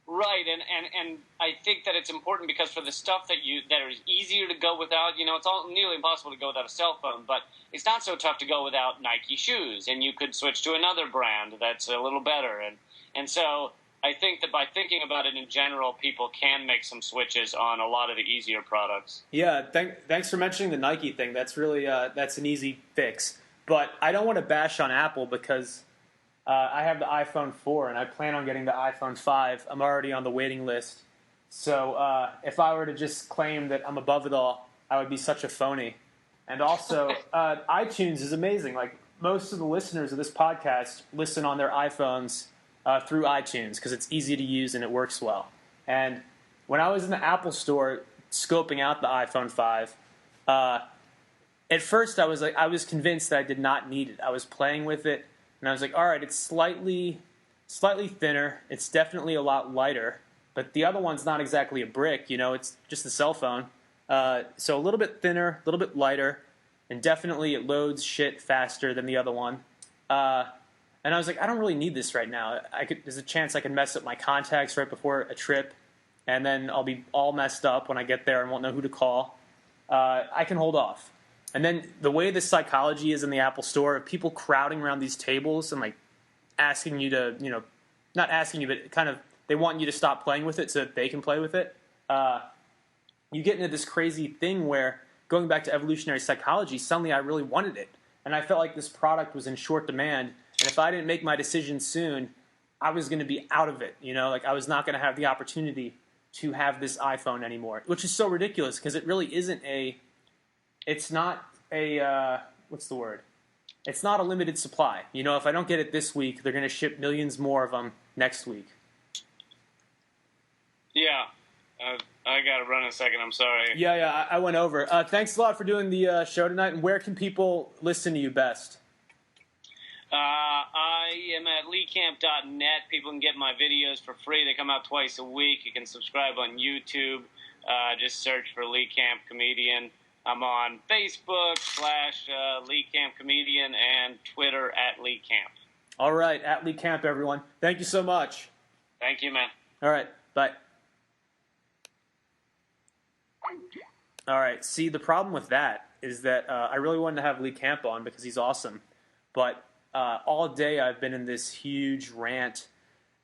Right, and I think that it's important because for the stuff that is easier to go without, it's all nearly impossible to go without a cell phone, but it's not so tough to go without Nike shoes, and you could switch to another brand that's a little better, and so I think that by thinking about it in general, people can make some switches on a lot of the easier products. Yeah, thanks for mentioning the Nike thing. That's really that's an easy fix. But I don't want to bash on Apple because I have the iPhone 4 and I plan on getting the iPhone 5. I'm already on the waiting list. So if I were to just claim that I'm above it all, I would be such a phony. And also, iTunes is amazing. Like most of the listeners of this podcast listen on their iPhones through iTunes because it's easy to use and it works well. And when I was in the Apple store scoping out the iPhone 5, at first I was convinced that I did not need it. I was playing with it, and I was like, all right, it's slightly thinner. It's definitely a lot lighter, but the other one's not exactly a brick. It's just a cell phone. So a little bit thinner, a little bit lighter, and definitely it loads shit faster than the other one. And I was like, I don't really need this right now. There's a chance I could mess up my contacts right before a trip, and then I'll be all messed up when I get there and won't know who to call. I can hold off. And then the way the psychology is in the Apple Store, of people crowding around these tables and like asking you to, not asking you, but kind of they want you to stop playing with it so that they can play with it. You get into this crazy thing where, going back to evolutionary psychology, suddenly I really wanted it. And I felt like this product was in short demand. And if I didn't make my decision soon, I was going to be out of it. I was not going to have the opportunity to have this iPhone anymore, which is so ridiculous because it really isn't it's not what's the word? It's not a limited supply. If I don't get it this week, they're going to ship millions more of them next week. Yeah. I got to run in a second. I'm sorry. Yeah, I went over. Thanks a lot for doing the show tonight. And where can people listen to you best? I am at leecamp.net. People can get my videos for free. They come out twice a week. You can subscribe on YouTube. Just search for Lee Camp Comedian. I'm on Facebook /Lee Camp Comedian and Twitter @Lee Camp. All right, at Lee Camp, everyone. Thank you so much. Thank you, man. All right, bye. All right, see, the problem with that is that I really wanted to have Lee Camp on because he's awesome, but all day I've been in this huge rant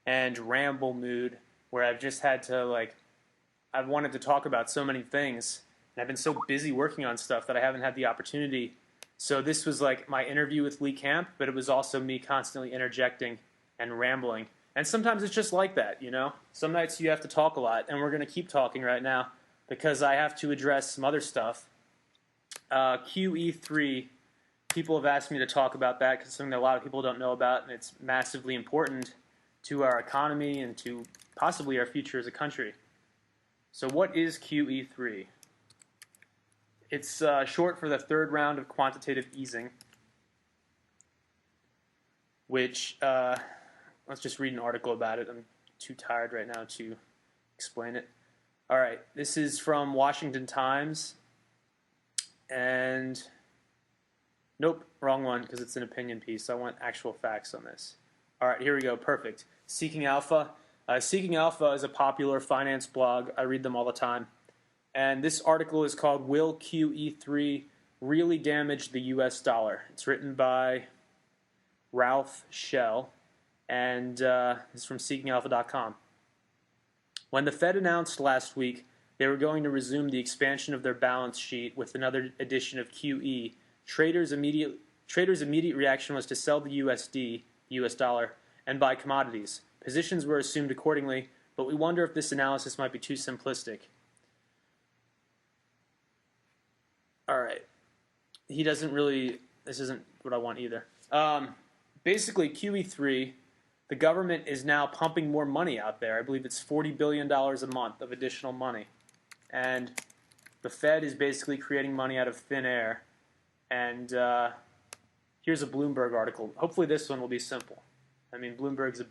and ramble mood where I've just had to, I've wanted to talk about so many things, and I've been so busy working on stuff that I haven't had the opportunity. So this was like my interview with Lee Camp, but it was also me constantly interjecting and rambling. And sometimes it's just like that, Some nights you have to talk a lot, and we're going to keep talking right now because I have to address some other stuff. QE3, people have asked me to talk about that because it's something that a lot of people don't know about, and it's massively important to our economy and to possibly our future as a country. So what is QE3? It's short for the third round of quantitative easing, which, let's just read an article about it. I'm too tired right now to explain it. All right, this is from Washington Times, and nope, wrong one because it's an opinion piece. I want actual facts on this. All right, here we go. Perfect. Seeking Alpha. Seeking Alpha is a popular finance blog. I read them all the time. And this article is called Will QE3 Really Damage the U.S. Dollar? It's written by Ralph Schell, and it's from seekingalpha.com. When the Fed announced last week they were going to resume the expansion of their balance sheet with another edition of QE, traders' immediate reaction was to sell the USD, U.S. dollar, and buy commodities. Positions were assumed accordingly, but we wonder if this analysis might be too simplistic. All right. he doesn't really. This isn't what I want either. Basically, QE3, the government is now pumping more money out there. I believe it's $40 billion a month of additional money. And the Fed is basically creating money out of thin air. And here's a Bloomberg article. Hopefully this one will be simple. I mean, Bloomberg's a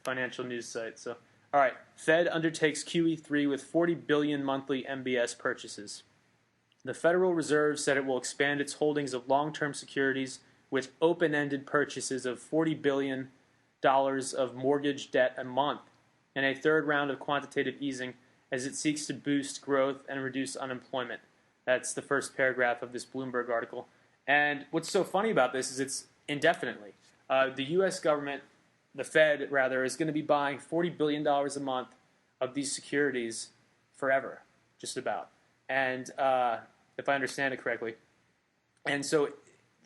financial news site. So, all right. Fed undertakes QE3 with 40 billion monthly MBS purchases. The Federal Reserve said it will expand its holdings of long-term securities with open-ended purchases of $40 billion of mortgage debt a month in a third round of quantitative easing as it seeks to boost growth and reduce unemployment. That's the first paragraph of this Bloomberg article. And what's so funny about this is it's indefinitely. The U.S. government, the Fed rather, is going to be buying $40 billion a month of these securities forever, just about. And if I understand it correctly. And so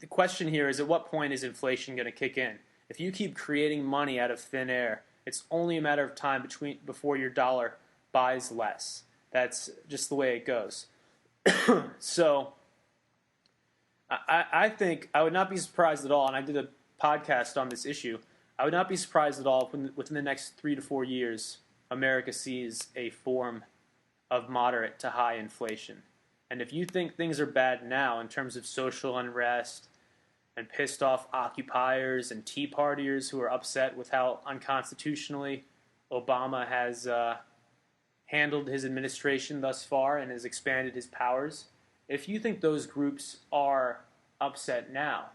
the question here is, at what point is inflation going to kick in? If you keep creating money out of thin air, it's only a matter of time before your dollar buys less. That's just the way it goes. So I think I would not be surprised at all, and I did a podcast on this issue, I would not be surprised at all if within the next 3 to 4 years, America sees a form of moderate to high inflation. And if you think things are bad now in terms of social unrest and pissed off occupiers and Tea Partiers who are upset with how unconstitutionally Obama has handled his administration thus far and has expanded his powers, if you think those groups are upset now,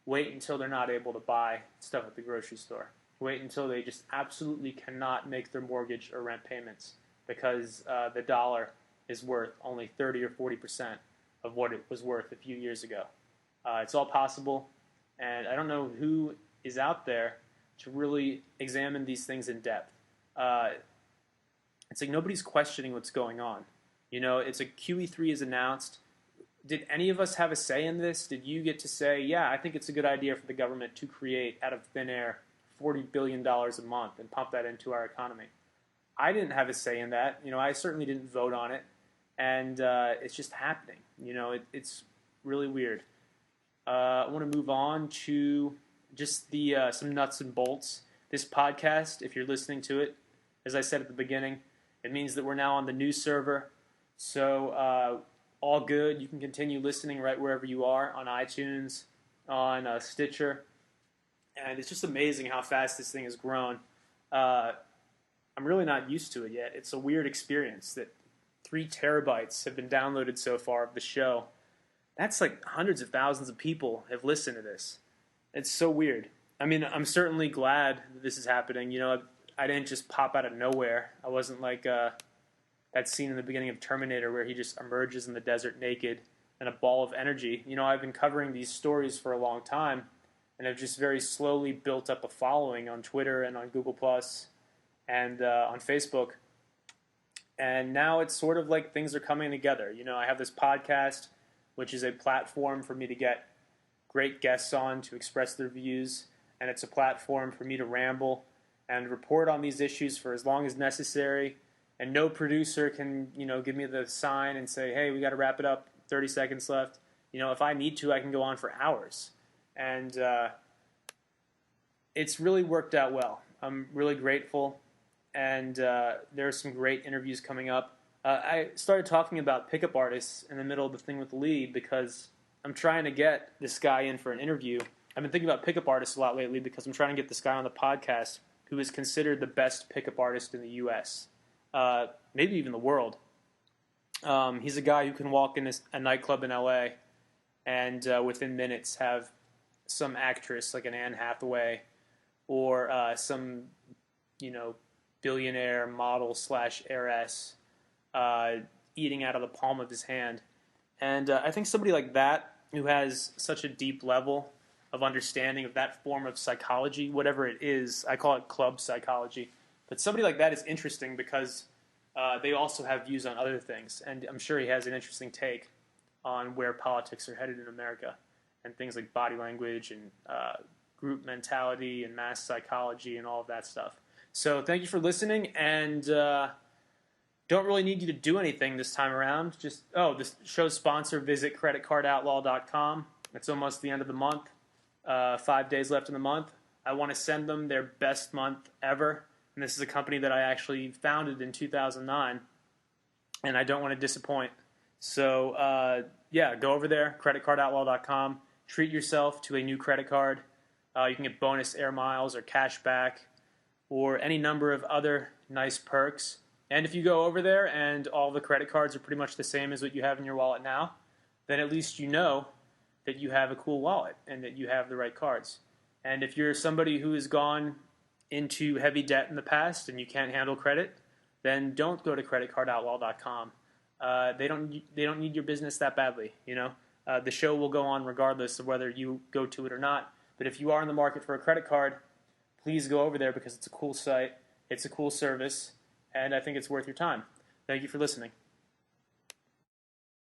wait until they're not able to buy stuff at the grocery store. Wait until they just absolutely cannot make their mortgage or rent payments because the dollar is worth only 30 or 40% of what it was worth a few years ago. It's all possible, and I don't know who is out there to really examine these things in depth. It's like nobody's questioning what's going on. You know, it's a QE3 is announced. Did any of us have a say in this? Did you get to say, yeah, I think it's a good idea for the government to create out of thin air $40 billion a month and pump that into our economy? I didn't have a say in that. You know, I certainly didn't vote on it. And it's just happening. You know, it's really weird. I want to move on to just the some nuts and bolts. This podcast, if you're listening to it, as I said at the beginning, it means that we're now on the new server. So all good. You can continue listening right wherever you are, on iTunes, on Stitcher. And it's just amazing how fast this thing has grown. I'm really not used to it yet. It's a weird experience that 3 terabytes have been downloaded so far of the show. That's like hundreds of thousands of people have listened to this. It's so weird. I mean, I'm certainly glad that this is happening. You know, I didn't just pop out of nowhere. I wasn't like that scene in the beginning of Terminator where he just emerges in the desert naked and a ball of energy. You know, I've been covering these stories for a long time and have just very slowly built up a following on Twitter and on Google Plus and on Facebook. And now it's sort of like things are coming together. You know, I have this podcast, which is a platform for me to get great guests on to express their views. And it's a platform for me to ramble and report on these issues for as long as necessary. And no producer can, you know, give me the sign and say, hey, we got to wrap it up, 30 seconds left. You know, if I need to, I can go on for hours. And it's really worked out well. I'm really grateful. And there are some great interviews coming up. I started talking about pickup artists in the middle of the thing with Lee because I'm trying to get this guy in for an interview. I've been thinking about pickup artists a lot lately because I'm trying to get this guy on the podcast who is considered the best pickup artist in the U.S., maybe even the world. He's a guy who can walk in a nightclub in L.A. and within minutes have some actress like an Anne Hathaway or some, you know, billionaire model / heiress eating out of the palm of his hand. And I think somebody like that who has such a deep level of understanding of that form of psychology, whatever it is, I call it club psychology, but somebody like that is interesting because they also have views on other things. And I'm sure he has an interesting take on where politics are headed in America and things like body language and group mentality and mass psychology and all of that stuff. So thank you for listening, and don't really need you to do anything this time around. Just, this show's sponsor, visit creditcardoutlaw.com. It's almost the end of the month. 5 days left in the month. I want to send them their best month ever. And this is a company that I actually founded in 2009. And I don't want to disappoint. So, go over there, creditcardoutlaw.com. Treat yourself to a new credit card. You can get bonus air miles or cash back or any number of other nice perks. And if you go over there and all the credit cards are pretty much the same as what you have in your wallet now, then at least you know that you have a cool wallet and that you have the right cards. And if you're somebody who has gone into heavy debt in the past and you can't handle credit, then don't go to creditcardoutlaw.com. They don't need your business that badly, The show will go on regardless of whether you go to it or not. But if you are in the market for a credit card, please go over there because it's a cool site, it's a cool service, and I think it's worth your time. Thank you for listening.